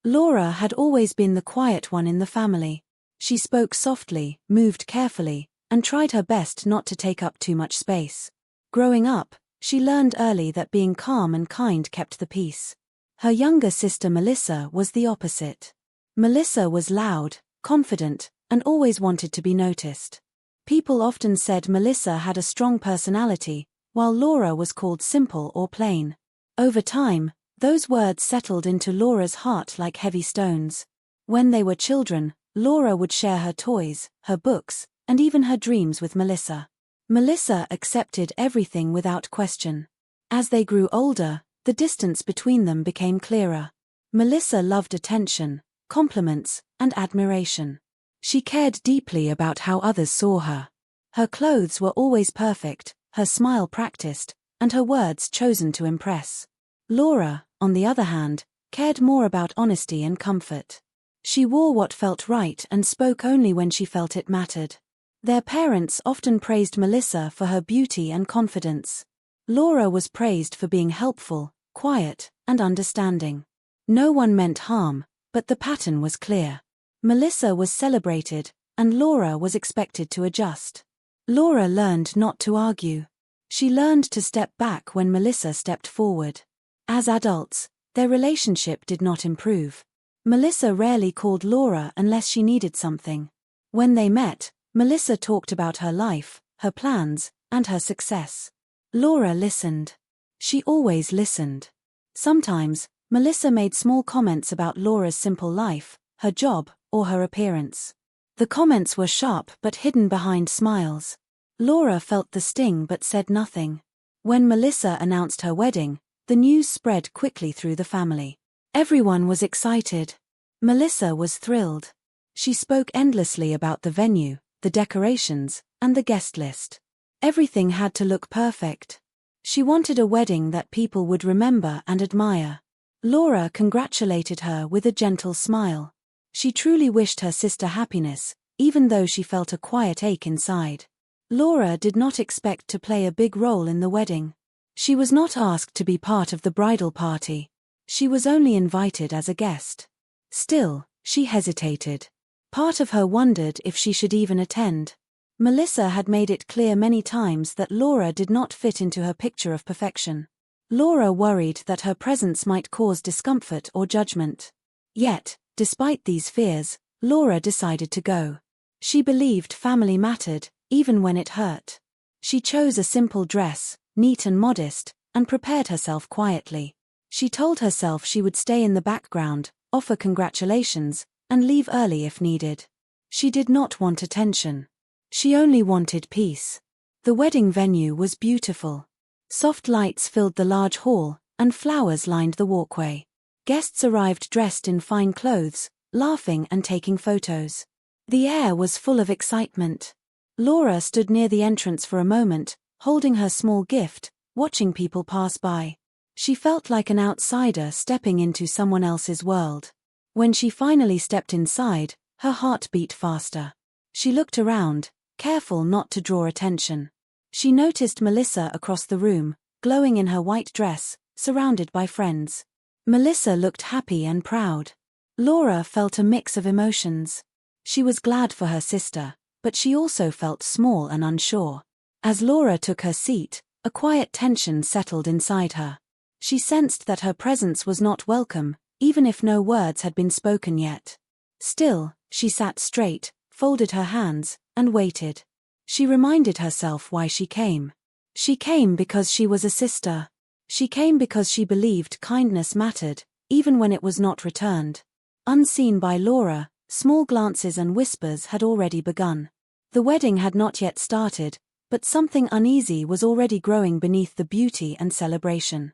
Laura had always been the quiet one in the family. She spoke softly, moved carefully, and tried her best not to take up too much space. Growing up, she learned early that being calm and kind kept the peace. Her younger sister Melissa was the opposite. Melissa was loud, confident, and always wanted to be noticed. People often said Melissa had a strong personality, while Laura was called simple or plain. Over time, those words settled into Laura's heart like heavy stones. When they were children, Laura would share her toys, her books, and even her dreams with Melissa. Melissa accepted everything without question. As they grew older, the distance between them became clearer. Melissa loved attention, compliments, and admiration. She cared deeply about how others saw her. Her clothes were always perfect, her smile practiced, and her words chosen to impress. Laura, on the other hand, cared more about honesty and comfort. She wore what felt right and spoke only when she felt it mattered. Their parents often praised Melissa for her beauty and confidence. Laura was praised for being helpful, quiet, and understanding. No one meant harm, but the pattern was clear. Melissa was celebrated, and Laura was expected to adjust. Laura learned not to argue. She learned to step back when Melissa stepped forward. As adults, their relationship did not improve. Melissa rarely called Laura unless she needed something. When they met, Melissa talked about her life, her plans, and her success. Laura listened. She always listened. Sometimes, Melissa made small comments about Laura's simple life, her job, or her appearance. The comments were sharp but hidden behind smiles. Laura felt the sting but said nothing. When Melissa announced her wedding, the news spread quickly through the family. Everyone was excited. Melissa was thrilled. She spoke endlessly about the venue, the decorations, and the guest list. Everything had to look perfect. She wanted a wedding that people would remember and admire. Laura congratulated her with a gentle smile. She truly wished her sister happiness, even though she felt a quiet ache inside. Laura did not expect to play a big role in the wedding. She was not asked to be part of the bridal party. She was only invited as a guest. Still, she hesitated. Part of her wondered if she should even attend. Melissa had made it clear many times that Laura did not fit into her picture of perfection. Laura worried that her presence might cause discomfort or judgment. Yet, despite these fears, Laura decided to go. She believed family mattered, even when it hurt. She chose a simple dress, neat and modest, and prepared herself quietly. She told herself she would stay in the background, offer congratulations, and leave early if needed. She did not want attention. She only wanted peace. The wedding venue was beautiful. Soft lights filled the large hall, and flowers lined the walkway. Guests arrived dressed in fine clothes, laughing and taking photos. The air was full of excitement. Laura stood near the entrance for a moment, holding her small gift, watching people pass by. She felt like an outsider stepping into someone else's world. When she finally stepped inside, her heart beat faster. She looked around, careful not to draw attention. She noticed Melissa across the room, glowing in her white dress, surrounded by friends. Melissa looked happy and proud. Laura felt a mix of emotions. She was glad for her sister, but she also felt small and unsure. As Laura took her seat, a quiet tension settled inside her. She sensed that her presence was not welcome, even if no words had been spoken yet. Still, she sat straight, folded her hands, and waited. She reminded herself why she came. She came because she was a sister. She came because she believed kindness mattered, even when it was not returned. Unseen by Laura, small glances and whispers had already begun. The wedding had not yet started, but something uneasy was already growing beneath the beauty and celebration.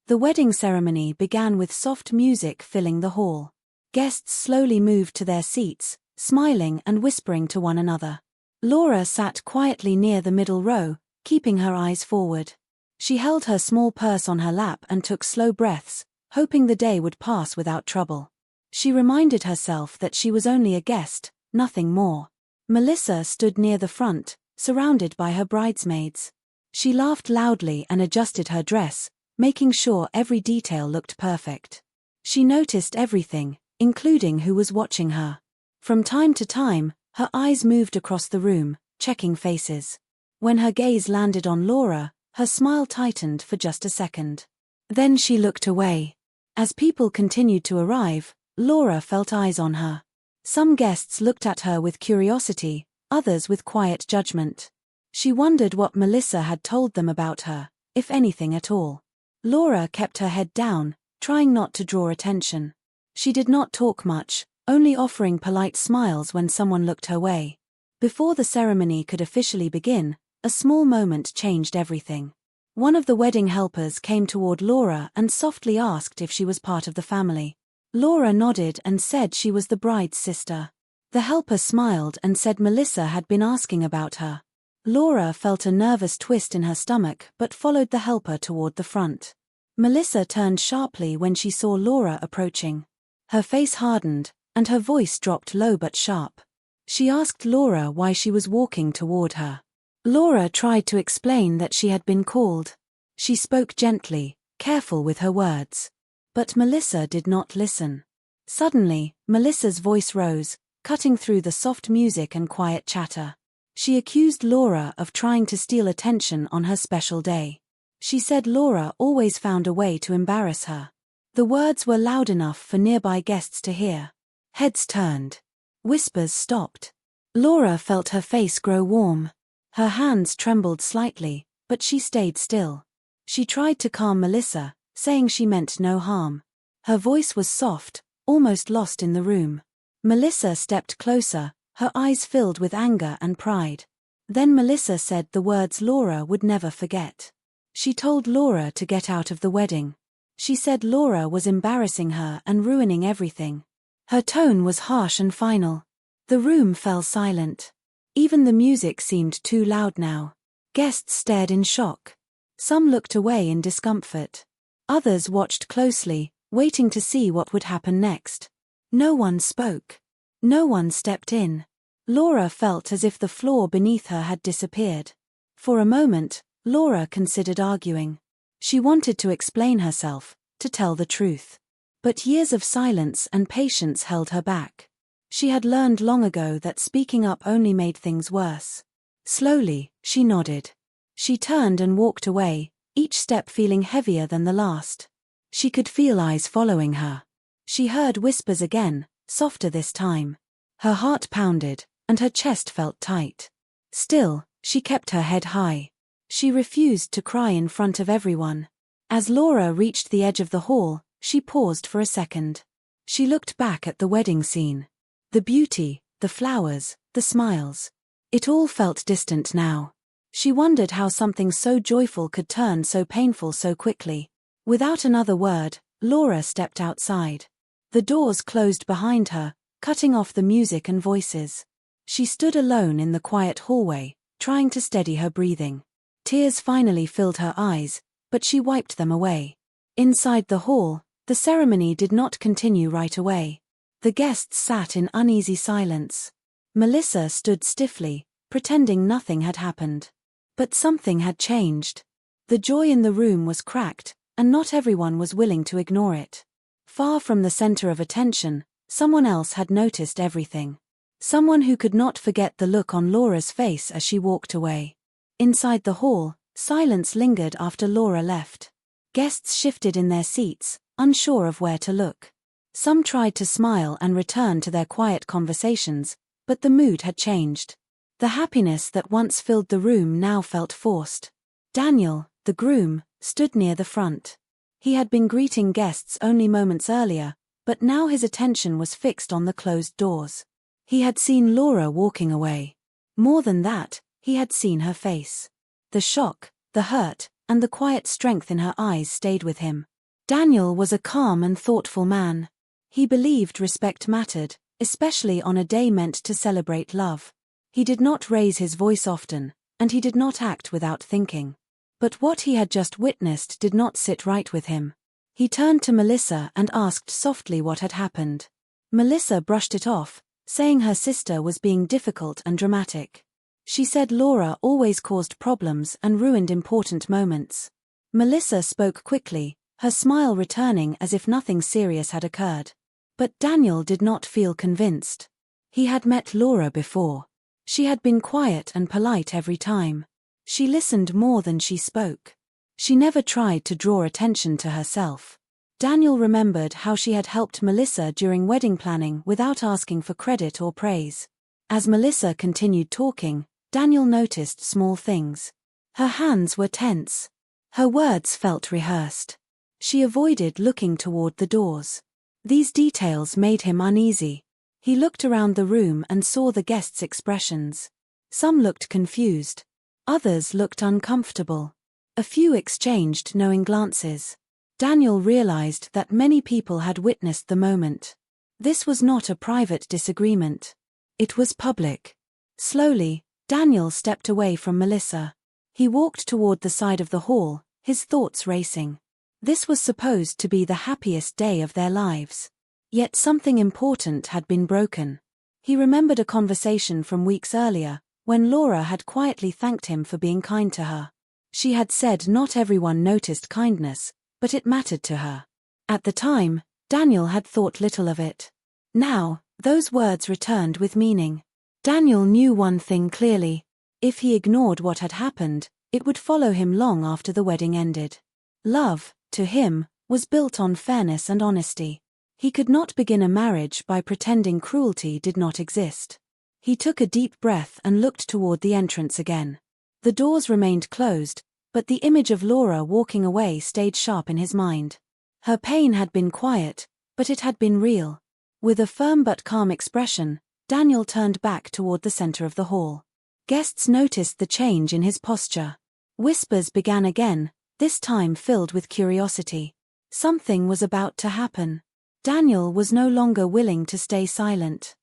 The wedding ceremony began with soft music filling the hall. Guests slowly moved to their seats, smiling and whispering to one another. Laura sat quietly near the middle row, keeping her eyes forward. She held her small purse on her lap and took slow breaths, hoping the day would pass without trouble. She reminded herself that she was only a guest, nothing more. Melissa stood near the front, surrounded by her bridesmaids. She laughed loudly and adjusted her dress, making sure every detail looked perfect. She noticed everything, including who was watching her. From time to time, her eyes moved across the room, checking faces. When her gaze landed on Laura, her smile tightened for just a second. Then she looked away. As people continued to arrive, Laura felt eyes on her. Some guests looked at her with curiosity, others with quiet judgment. She wondered what Melissa had told them about her, if anything at all. Laura kept her head down, trying not to draw attention. She did not talk much, only offering polite smiles when someone looked her way. Before the ceremony could officially begin, a small moment changed everything. One of the wedding helpers came toward Laura and softly asked if she was part of the family. Laura nodded and said she was the bride's sister. The helper smiled and said Melissa had been asking about her. Laura felt a nervous twist in her stomach but followed the helper toward the front. Melissa turned sharply when she saw Laura approaching. Her face hardened, and her voice dropped low but sharp. She asked Laura why she was walking toward her. Laura tried to explain that she had been called. She spoke gently, careful with her words. But Melissa did not listen. Suddenly, Melissa's voice rose, cutting through the soft music and quiet chatter. She accused Laura of trying to steal attention on her special day. She said Laura always found a way to embarrass her. The words were loud enough for nearby guests to hear. Heads turned. Whispers stopped. Laura felt her face grow warm. Her hands trembled slightly, but she stayed still. She tried to calm Melissa, saying she meant no harm. Her voice was soft, almost lost in the room. Melissa stepped closer, her eyes filled with anger and pride. Then Melissa said the words Laura would never forget. She told Laura to get out of the wedding. She said Laura was embarrassing her and ruining everything. Her tone was harsh and final. The room fell silent. Even the music seemed too loud now. Guests stared in shock. Some looked away in discomfort. Others watched closely, waiting to see what would happen next. No one spoke. No one stepped in. Laura felt as if the floor beneath her had disappeared. For a moment, Laura considered arguing. She wanted to explain herself, to tell the truth. But years of silence and patience held her back. She had learned long ago that speaking up only made things worse. Slowly, she nodded. She turned and walked away, each step feeling heavier than the last. She could feel eyes following her. She heard whispers again, softer this time. Her heart pounded, and her chest felt tight. Still, she kept her head high. She refused to cry in front of everyone. As Laura reached the edge of the hall, she paused for a second. She looked back at the wedding scene. The beauty, the flowers, the smiles. It all felt distant now. She wondered how something so joyful could turn so painful so quickly. Without another word, Laura stepped outside. The doors closed behind her, cutting off the music and voices. She stood alone in the quiet hallway, trying to steady her breathing. Tears finally filled her eyes, but she wiped them away. Inside the hall, the ceremony did not continue right away. The guests sat in uneasy silence. Melissa stood stiffly, pretending nothing had happened. But something had changed. The joy in the room was cracked, and not everyone was willing to ignore it. Far from the center of attention, someone else had noticed everything. Someone who could not forget the look on Laura's face as she walked away. Inside the hall, silence lingered after Laura left. Guests shifted in their seats, unsure of where to look. Some tried to smile and return to their quiet conversations, but the mood had changed. The happiness that once filled the room now felt forced. Daniel, the groom, stood near the front. He had been greeting guests only moments earlier, but now his attention was fixed on the closed doors. He had seen Laura walking away. More than that, he had seen her face. The shock, the hurt, and the quiet strength in her eyes stayed with him. Daniel was a calm and thoughtful man. He believed respect mattered, especially on a day meant to celebrate love. He did not raise his voice often, and he did not act without thinking. But what he had just witnessed did not sit right with him. He turned to Melissa and asked softly what had happened. Melissa brushed it off, saying her sister was being difficult and dramatic. She said Laura always caused problems and ruined important moments. Melissa spoke quickly, her smile returning as if nothing serious had occurred. But Daniel did not feel convinced. He had met Laura before. She had been quiet and polite every time. She listened more than she spoke. She never tried to draw attention to herself. Daniel remembered how she had helped Melissa during wedding planning without asking for credit or praise. As Melissa continued talking, Daniel noticed small things. Her hands were tense. Her words felt rehearsed. She avoided looking toward the doors. These details made him uneasy. He looked around the room and saw the guests' expressions. Some looked confused. Others looked uncomfortable. A few exchanged knowing glances. Daniel realized that many people had witnessed the moment. This was not a private disagreement. It was public. Slowly, Daniel stepped away from Melissa. He walked toward the side of the hall, his thoughts racing. This was supposed to be the happiest day of their lives. Yet something important had been broken. He remembered a conversation from weeks earlier, when Laura had quietly thanked him for being kind to her. She had said not everyone noticed kindness, but it mattered to her. At the time, Daniel had thought little of it. Now, those words returned with meaning. Daniel knew one thing clearly. If he ignored what had happened, it would follow him long after the wedding ended. Love, to him, was built on fairness and honesty. He could not begin a marriage by pretending cruelty did not exist. He took a deep breath and looked toward the entrance again. The doors remained closed, but the image of Laura walking away stayed sharp in his mind. Her pain had been quiet, but it had been real. With a firm but calm expression, Daniel turned back toward the center of the hall. Guests noticed the change in his posture. Whispers began again, this time filled with curiosity. Something was about to happen. Daniel was no longer willing to stay silent.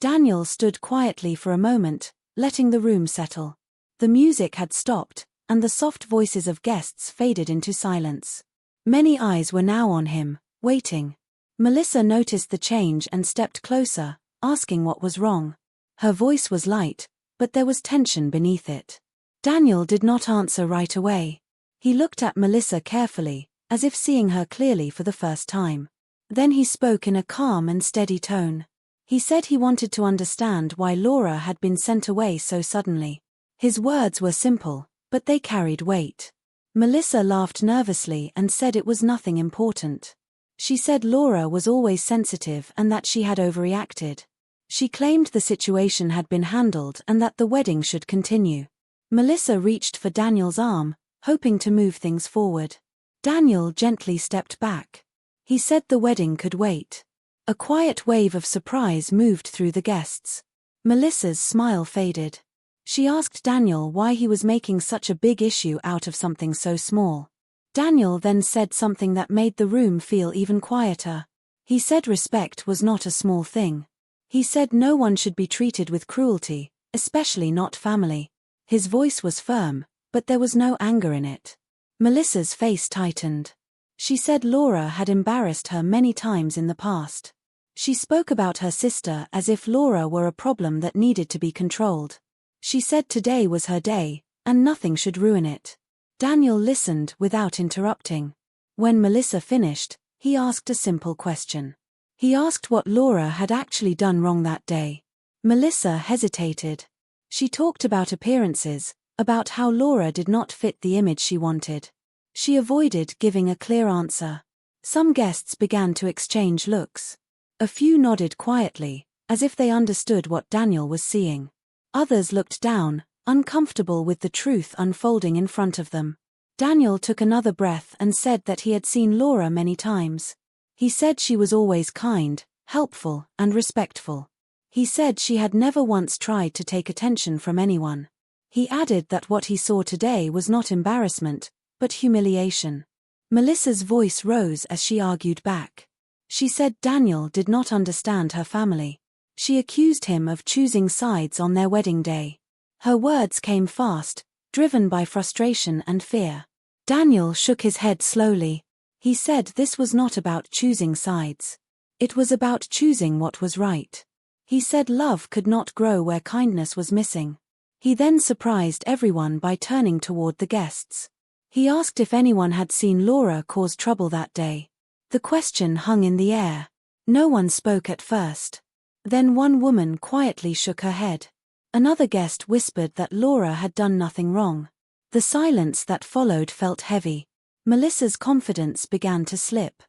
Daniel stood quietly for a moment, letting the room settle. The music had stopped, and the soft voices of guests faded into silence. Many eyes were now on him, waiting. Melissa noticed the change and stepped closer, asking what was wrong. Her voice was light, but there was tension beneath it. Daniel did not answer right away. He looked at Melissa carefully, as if seeing her clearly for the first time. Then he spoke in a calm and steady tone. He said he wanted to understand why Laura had been sent away so suddenly. His words were simple, but they carried weight. Melissa laughed nervously and said it was nothing important. She said Laura was always sensitive and that she had overreacted. She claimed the situation had been handled and that the wedding should continue. Melissa reached for Daniel's arm, hoping to move things forward. Daniel gently stepped back. He said the wedding could wait. A quiet wave of surprise moved through the guests. Melissa's smile faded. She asked Daniel why he was making such a big issue out of something so small. Daniel then said something that made the room feel even quieter. He said respect was not a small thing. He said no one should be treated with cruelty, especially not family. His voice was firm, but there was no anger in it. Melissa's face tightened. She said Laura had embarrassed her many times in the past. She spoke about her sister as if Laura were a problem that needed to be controlled. She said today was her day, and nothing should ruin it. Daniel listened without interrupting. When Melissa finished, he asked a simple question. He asked what Laura had actually done wrong that day. Melissa hesitated. She talked about appearances, about how Laura did not fit the image she wanted. She avoided giving a clear answer. Some guests began to exchange looks. A few nodded quietly, as if they understood what Daniel was seeing. Others looked down, uncomfortable with the truth unfolding in front of them. Daniel took another breath and said that he had seen Laura many times. He said she was always kind, helpful, and respectful. He said she had never once tried to take attention from anyone. He added that what he saw today was not embarrassment, but humiliation. Melissa's voice rose as she argued back. She said Daniel did not understand her family. She accused him of choosing sides on their wedding day. Her words came fast, driven by frustration and fear. Daniel shook his head slowly. He said this was not about choosing sides. It was about choosing what was right. He said love could not grow where kindness was missing. He then surprised everyone by turning toward the guests. He asked if anyone had seen Laura cause trouble that day. The question hung in the air. No one spoke at first. Then one woman quietly shook her head. Another guest whispered that Laura had done nothing wrong. The silence that followed felt heavy. Melissa's confidence began to slip.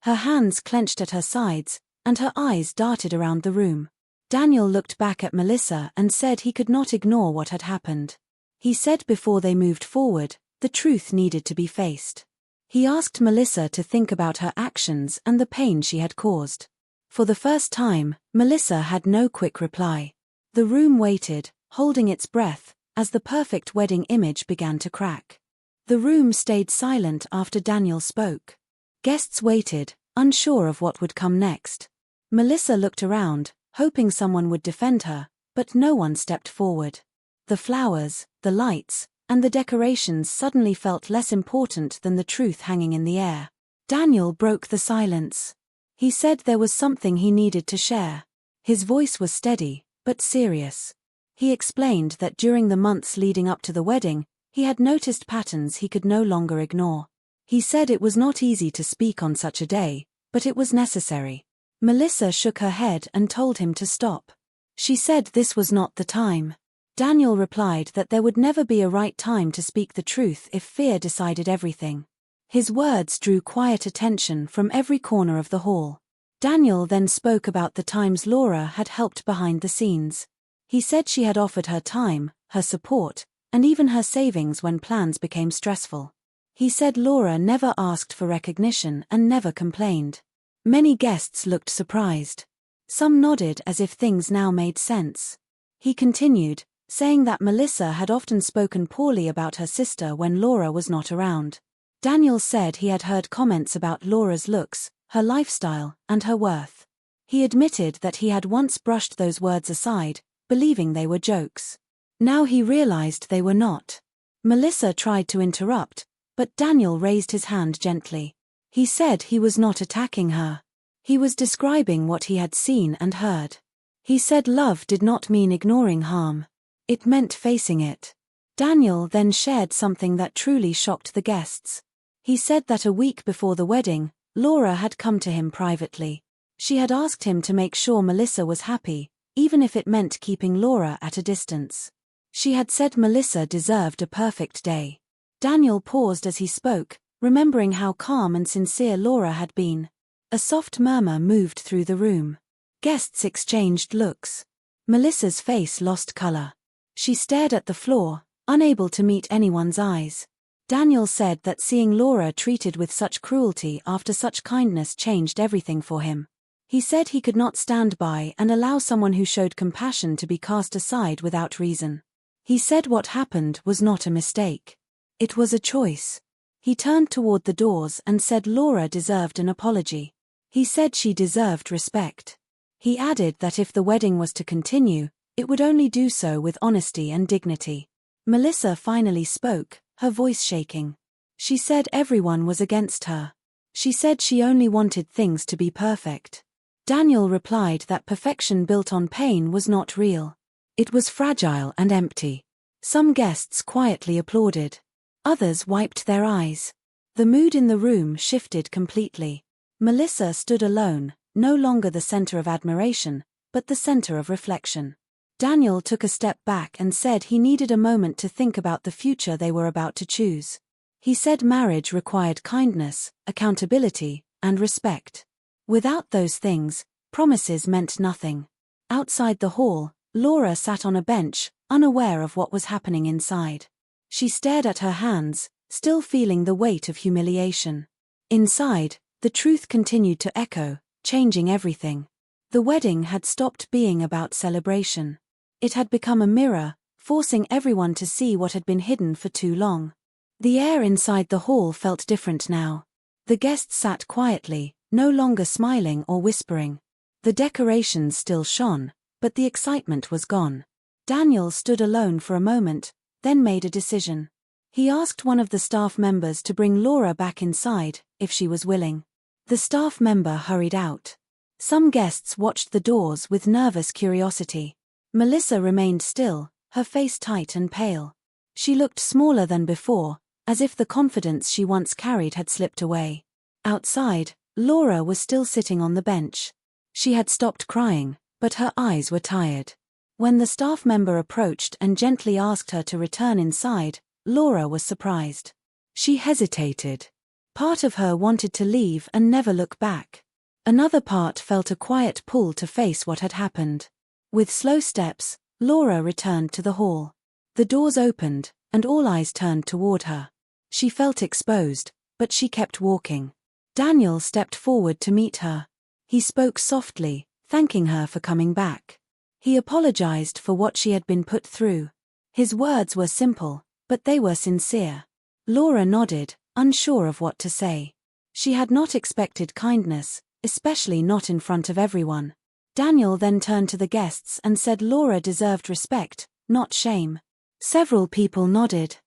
Her hands clenched at her sides, and her eyes darted around the room. Daniel looked back at Melissa and said he could not ignore what had happened. He said before they moved forward, the truth needed to be faced. He asked Melissa to think about her actions and the pain she had caused. For the first time, Melissa had no quick reply. The room waited, holding its breath, as the perfect wedding image began to crack. The room stayed silent after Daniel spoke. Guests waited, unsure of what would come next. Melissa looked around, hoping someone would defend her, but no one stepped forward. The flowers, the lights, and the decorations suddenly felt less important than the truth hanging in the air. Daniel broke the silence. He said there was something he needed to share. His voice was steady, but serious. He explained that during the months leading up to the wedding, he had noticed patterns he could no longer ignore. He said it was not easy to speak on such a day, but it was necessary. Melissa shook her head and told him to stop. She said this was not the time. Daniel replied that there would never be a right time to speak the truth if fear decided everything. His words drew quiet attention from every corner of the hall. Daniel then spoke about the times Laura had helped behind the scenes. He said she had offered her time, her support, and even her savings when plans became stressful. He said Laura never asked for recognition and never complained. Many guests looked surprised. Some nodded as if things now made sense. He continued, saying that Melissa had often spoken poorly about her sister when Laura was not around. Daniel said he had heard comments about Laura's looks, her lifestyle, and her worth. He admitted that he had once brushed those words aside, believing they were jokes. Now he realized they were not. Melissa tried to interrupt, but Daniel raised his hand gently. He said he was not attacking her. He was describing what he had seen and heard. He said love did not mean ignoring harm. It meant facing it. Daniel then shared something that truly shocked the guests. He said that a week before the wedding, Laura had come to him privately. She had asked him to make sure Melissa was happy, even if it meant keeping Laura at a distance. She had said Melissa deserved a perfect day. Daniel paused as he spoke, remembering how calm and sincere Laura had been. A soft murmur moved through the room. Guests exchanged looks. Melissa's face lost color. She stared at the floor, unable to meet anyone's eyes. Daniel said that seeing Laura treated with such cruelty after such kindness changed everything for him. He said he could not stand by and allow someone who showed compassion to be cast aside without reason. He said what happened was not a mistake. It was a choice. He turned toward the doors and said Laura deserved an apology. He said she deserved respect. He added that if the wedding was to continue, it would only do so with honesty and dignity. Melissa finally spoke, her voice shaking. She said everyone was against her. She said she only wanted things to be perfect. Daniel replied that perfection built on pain was not real. It was fragile and empty. Some guests quietly applauded. Others wiped their eyes. The mood in the room shifted completely. Melissa stood alone, no longer the center of admiration, but the center of reflection. Daniel took a step back and said he needed a moment to think about the future they were about to choose. He said marriage required kindness, accountability, and respect. Without those things, promises meant nothing. Outside the hall, Laura sat on a bench, unaware of what was happening inside. She stared at her hands, still feeling the weight of humiliation. Inside, the truth continued to echo, changing everything. The wedding had stopped being about celebration. It had become a mirror, forcing everyone to see what had been hidden for too long. The air inside the hall felt different now. The guests sat quietly, no longer smiling or whispering. The decorations still shone, but the excitement was gone. Daniel stood alone for a moment, then made a decision. He asked one of the staff members to bring Laura back inside, if she was willing. The staff member hurried out. Some guests watched the doors with nervous curiosity. Melissa remained still, her face tight and pale. She looked smaller than before, as if the confidence she once carried had slipped away. Outside, Laura was still sitting on the bench. She had stopped crying, but her eyes were tired. When the staff member approached and gently asked her to return inside, Laura was surprised. She hesitated. Part of her wanted to leave and never look back. Another part felt a quiet pull to face what had happened. With slow steps, Laura returned to the hall. The doors opened, and all eyes turned toward her. She felt exposed, but she kept walking. Daniel stepped forward to meet her. He spoke softly, thanking her for coming back. He apologized for what she had been put through. His words were simple, but they were sincere. Laura nodded, unsure of what to say. She had not expected kindness, especially not in front of everyone. Daniel then turned to the guests and said Laura deserved respect, not shame. Several people nodded.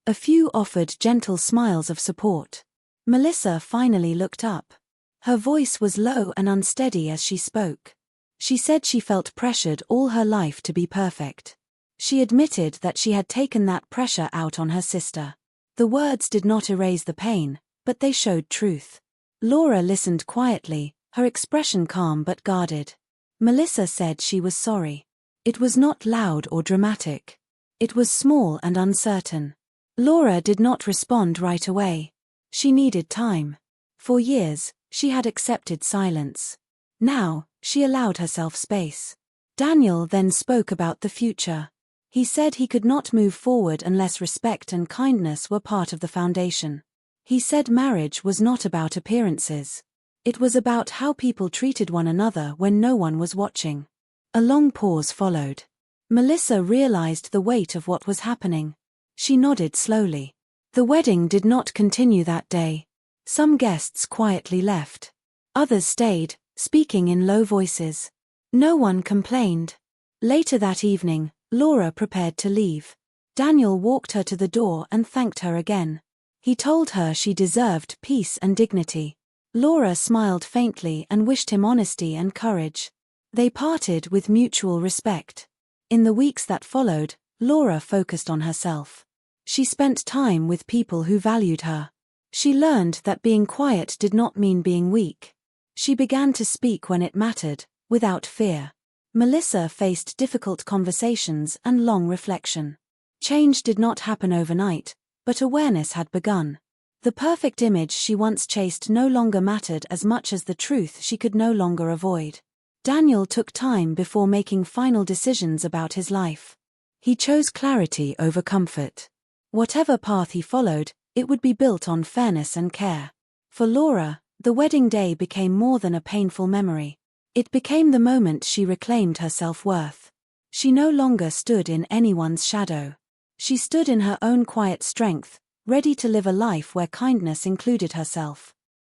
A few offered gentle smiles of support. Melissa finally looked up. Her voice was low and unsteady as she spoke. She said she felt pressured all her life to be perfect. She admitted that she had taken that pressure out on her sister. The words did not erase the pain, but they showed truth. Laura listened quietly, her expression calm but guarded. Melissa said she was sorry. It was not loud or dramatic. It was small and uncertain. Laura did not respond right away. She needed time. For years, she had accepted silence. Now, she allowed herself space. Daniel then spoke about the future. He said he could not move forward unless respect and kindness were part of the foundation. He said marriage was not about appearances. It was about how people treated one another when no one was watching. A long pause followed. Melissa realized the weight of what was happening. She nodded slowly. The wedding did not continue that day. Some guests quietly left. Others stayed, speaking in low voices. No one complained. Later that evening, Laura prepared to leave. Daniel walked her to the door and thanked her again. He told her she deserved peace and dignity. Laura smiled faintly and wished him honesty and courage. They parted with mutual respect. In the weeks that followed, Laura focused on herself. She spent time with people who valued her. She learned that being quiet did not mean being weak. She began to speak when it mattered, without fear. Melissa faced difficult conversations and long reflection. Change did not happen overnight, but awareness had begun. The perfect image she once chased no longer mattered as much as the truth she could no longer avoid. Daniel took time before making final decisions about his life. He chose clarity over comfort. Whatever path he followed, it would be built on fairness and care. For Laura, the wedding day became more than a painful memory. It became the moment she reclaimed her self-worth. She no longer stood in anyone's shadow. She stood in her own quiet strength, ready to live a life where kindness included herself.